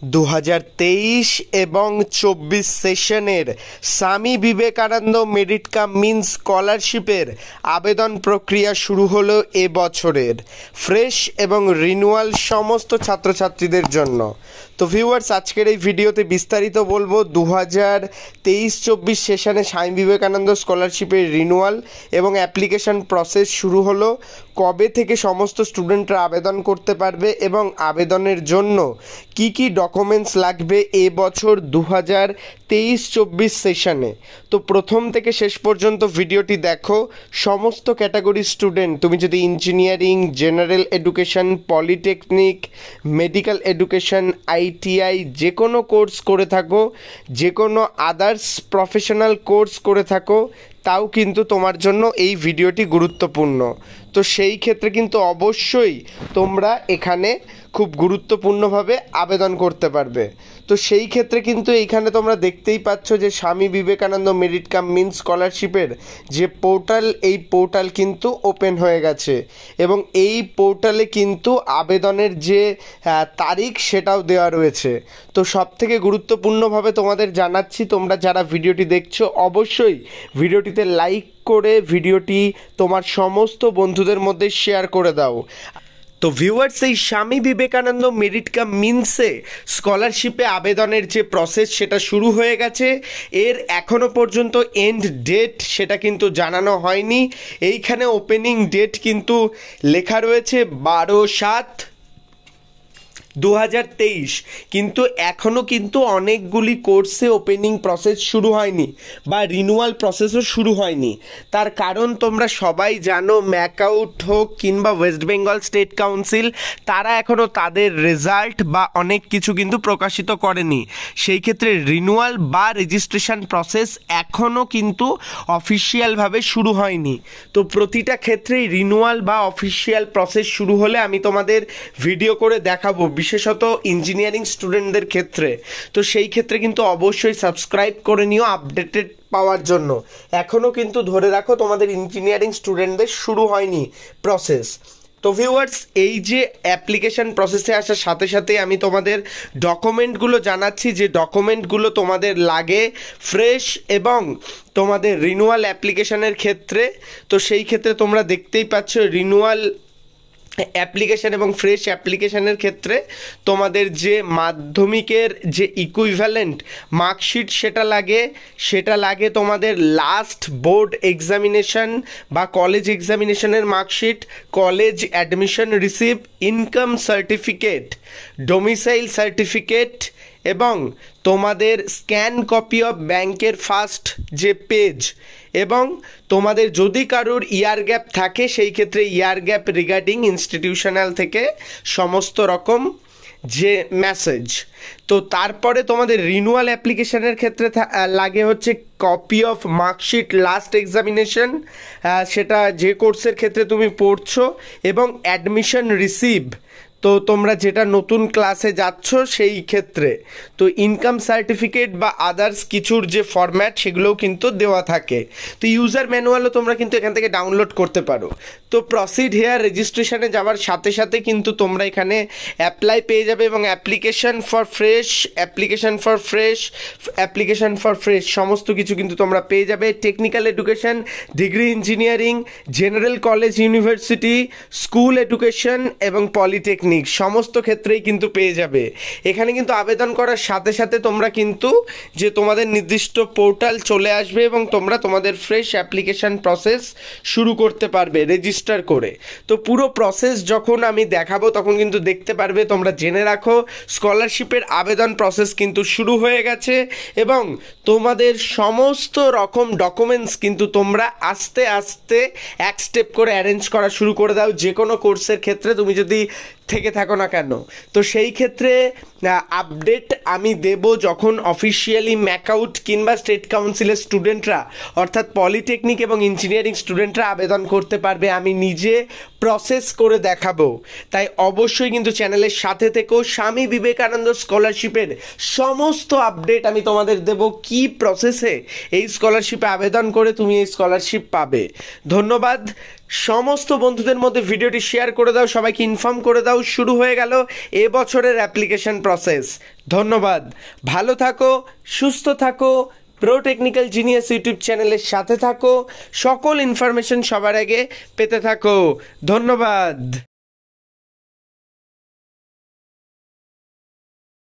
2023 এবং 24 সেশনের Swami Vivekananda merit cum means স্কলারশিপের আবেদন প্রক্রিয়া শুরু হলো এবছরের ফ্রেশ এবং রিনিউয়াল সমস্ত ছাত্রছাত্রীদের জন্য। তো ভিউয়ার্স, আজকের এই ভিডিওতে বিস্তারিত বলবো 2023-24 সেশনে স্বামী বিবেকানন্দ স্কলারশিপের রিনিউয়াল এবং অ্যাপ্লিকেশন প্রসেস শুরু হলো, কবে থেকে সমস্ত স্টুডেন্টরা আবেদন করতে পারবে এবং আবেদনের জন্য কি কি ডকুমেন্টস লাগবে এবছর 2023-24 সেশনে। তো প্রথম থেকে শেষ পর্যন্ত ভিডিওটি দেখো। সমস্ত ক্যাটাগরির স্টুডেন্ট, তুমি যদি engineering, general education, polytechnic, medical education, ITI যে কোনো কোর্স করে থাকো, যে কোনো আদার্স প্রফেশনাল কোর্স করে থাকো, তাও কিন্তু তোমার জন্য এই ভিডিওটি গুরুত্বপূর্ণ। তো সেই ক্ষেত্রে কিন্তু অবশ্যই তোমরা এখানে খুব গুরুত্বপূর্ণভাবে আবেদন করতে পারবে। তো সেই ক্ষেত্রে কিন্তু এইখানে তোমরা দেখতেই পাচ্ছ যে Swami Vivekananda merit cum means স্কলারশিপের যে পোর্টাল, এই পোর্টাল কিন্তু ওপেন হয়ে গেছে এবং এই পোর্টালে কিন্তু আবেদনের যে তারিখ সেটাও দেওয়া রয়েছে। তো সব থেকে গুরুত্বপূর্ণভাবে তোমাদের জানাচ্ছি, তোমরা যারা ভিডিওটি দেখছো অবশ্যই ভিডিওটিতে লাইক করে ভিডিওটি তোমার সমস্ত বন্ধুদের মধ্যে শেয়ার করে দাও। তো ভিউয়ার্স, এই স্বামী বিবেকানন্দ মেরিট কাম মিন্সে স্কলারশিপে আবেদনের যে প্রসেস সেটা শুরু হয়ে গেছে। এর এখনও পর্যন্ত এন্ড ডেট সেটা কিন্তু জানানো হয়নি। এইখানে ওপেনিং ডেট কিন্তু লেখা রয়েছে 12/7/2023, কিন্তু এখনও কিন্তু অনেকগুলি কোর্সে ওপেনিং প্রসেস শুরু হয়নি বা রিনিউয়াল প্রসেসও শুরু হয়নি। তার কারণ তোমরা সবাই জানো, ম্যাকআউট হোক কিংবা ওয়েস্ট বেঙ্গল স্টেট কাউন্সিল, তারা এখনও তাদের রেজাল্ট বা অনেক কিছু কিন্তু প্রকাশিত করেনি। সেই ক্ষেত্রে রিনিউয়াল বা রেজিস্ট্রেশন প্রসেস এখনও কিন্তু অফিসিয়ালভাবে শুরু হয়নি। তো প্রতিটা ক্ষেত্রেই রিনিউয়াল বা অফিসিয়াল প্রসেস শুরু হলে আমি তোমাদের ভিডিও করে দেখাবো, বিশেষত ইঞ্জিনিয়ারিং স্টুডেন্টদের ক্ষেত্রে। তো সেই ক্ষেত্রে কিন্তু অবশ্যই সাবস্ক্রাইব করে নিও আপডেটেড পাওয়ার জন্য। এখনও কিন্তু ধরে রাখো তোমাদের ইঞ্জিনিয়ারিং স্টুডেন্টদের শুরু হয়নি প্রসেস। তো ভিউয়ার্স, এই যে অ্যাপ্লিকেশন প্রসেসে আসার সাথে সাথে আমি তোমাদের ডকুমেন্টগুলো জানাচ্ছি, যে ডকুমেন্টগুলো তোমাদের লাগে ফ্রেশ এবং তোমাদের রিনিউয়াল অ্যাপ্লিকেশনের ক্ষেত্রে। তো সেই ক্ষেত্রে তোমরা দেখতেই পাচ্ছ, রিনিউয়াল অ্যাপ্লিকেশান এবং ফ্রেশ অ্যাপ্লিকেশানের ক্ষেত্রে তোমাদের যে মাধ্যমিকের যে ইকুইভ্যালেন্ট মার্কশিট সেটা লাগে তোমাদের লাস্ট বোর্ড এক্সামিনেশন বা কলেজ এক্সামিনেশনের marksheet, college admission receive, income certificate, domicile certificate এবং তোমাদের স্ক্যান কপি অফ ব্যাংকের ফার্স্ট যে পেজ, এবং তোমাদের যদি কারোর ইয়ার গ্যাপ থাকে সেই ক্ষেত্রে ইয়ার গ্যাপ রিগার্ডিং ইনস্টিটিউশনাল থেকে সমস্ত রকম যে মেসেজ। তো তারপরে তোমাদের রিনিউয়াল অ্যাপ্লিকেশনের ক্ষেত্রে লাগে হচ্ছে copy of marksheet last examination, সেটা যে কোর্সের ক্ষেত্রে তুমি পড়ছো, এবং অ্যাডমিশন রিসিভ, তো তোমরা যেটা নতুন ক্লাসে যাচ্ছ সেই ক্ষেত্রে। তো ইনকাম সার্টিফিকেট বা আদার্স কিছুর যে ফরম্যাট সেগুলোও কিন্তু দেওয়া থাকে। তো ইউজার ম্যানুয়ালও তোমরা কিন্তু এখান থেকে ডাউনলোড করতে পারো। তো প্রসিড হেয়ার রেজিস্ট্রেশনে যাওয়ার সাথে সাথে কিন্তু তোমরা এখানে অ্যাপ্লাই পেয়ে যাবে এবং অ্যাপ্লিকেশন ফর ফ্রেশ সমস্ত কিছু কিন্তু তোমরা পেয়ে যাবে। Technical education, degree engineering, general college university, school education এবং পলিটেকনিক সমস্ত ক্ষেত্রেই কিন্তু পেয়ে যাবে। এখানে কিন্তু আবেদন করার সাথে সাথে তোমরা কিন্তু যে তোমাদের নির্দিষ্ট পোর্টাল চলে আসবে এবং তোমরা তোমাদের ফ্রেশ অ্যাপ্লিকেশন প্রসেস শুরু করতে পারবে রেজিস্টার করে। তো পুরো প্রসেস যখন আমি দেখাবো তখন কিন্তু দেখতে পারবে। তোমরা জেনে রাখো, স্কলারশিপের আবেদন প্রসেস কিন্তু শুরু হয়ে গেছে এবং তোমাদের সমস্ত রকম ডকুমেন্টস কিন্তু তোমরা আস্তে আস্তে এক স্টেপ করে অ্যারেঞ্জ করা শুরু করে দাও, যে কোনো কোর্সের ক্ষেত্রে তুমি যদি থেকে থাকো না কেন। তো সেই ক্ষেত্রে আপডেট আমি দেব যখন অফিসিয়ালি ম্যাকআউট কিংবা স্টেট কাউন্সিলের স্টুডেন্টরা, অর্থাৎ পলিটেকনিক এবং ইঞ্জিনিয়ারিং স্টুডেন্টরা আবেদন করতে পারবে। আমি নিজে প্রসেস করে দেখাবো। তাই অবশ্যই কিন্তু চ্যানেলের সাথে থেকেও স্বামী বিবেকানন্দ স্কলারশিপের সমস্ত আপডেট আমি তোমাদের দেব, কি প্রসেসে এই স্কলারশিপে আবেদন করে তুমি এই স্কলারশিপ পাবে। ধন্যবাদ। সমস্ত বন্ধুদের মধ্যে ভিডিওটি শেয়ার করে দাও, সবাইকে ইনফর্ম করে দাও। শুরু হয়ে গেল এবছরের অ্যাপ্লিকেশন প্রসেস। ধন্যবাদ। ভালো থাকো, সুস্থ থাকো, প্রো টেকনিক্যাল জিনিয়াস ইউটিউব চ্যানেলের সাথে থাকো, সকল ইনফরমেশন সবার আগে পেতে থাকো। ধন্যবাদ।